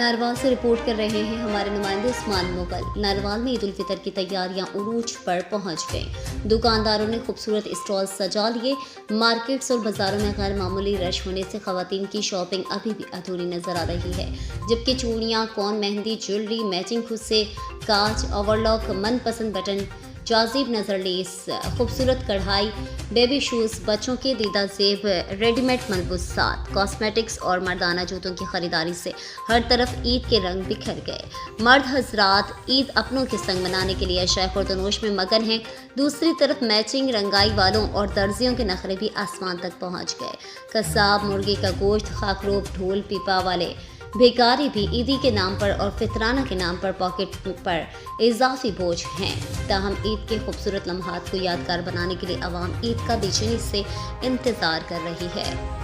Narwhal से report कर रहे हैं हमारे नुमाइंदे उस्मान मुगल। नारवाल में ईद उल फितर की तैयारियां उरूज पर पहुंच गईं। दुकानदारों ने खूबसूरत स्टॉल सजा लिए। मार्केट्स और बाजारों में गैर मामूली रश होने से खवातीन की शॉपिंग अभी भी अधूरी नजर आ रही है, जबकि चूड़ियां, कौन मेहंदी, ज्वेलरी, मैचिंग खुस्से, कांच, ओवरलॉक, मनपसंद बटन, जाजिब नजर लेस, खूबसूरत कढ़ाई, बेबी शूज़, बच्चों के दीदा जेब, रेडीमेड मलबूसात, कॉस्मेटिक्स और मर्दाना जूतों की खरीदारी से हर तरफ ईद के रंग बिखर गए। मर्द हजरात ईद अपनों के संग मनाने के लिए शैख और तनोश में मगन हैं। दूसरी तरफ मैचिंग रंगाई वालों और दर्जियों के नखरे भी आसमान तक पहुंच गए। कसाब, मुर्गी का गोश्त, खाकरोब, ढोल पीपा वाले भिखारी भी ईदी के नाम पर और फितराना के नाम पर पॉकेट पर इजाफी बोझ हैं। ताहम ईद के खूबसूरत लम्हात को यादगार बनाने के लिए अवाम ईद का बेचैनी से इंतजार कर रही है।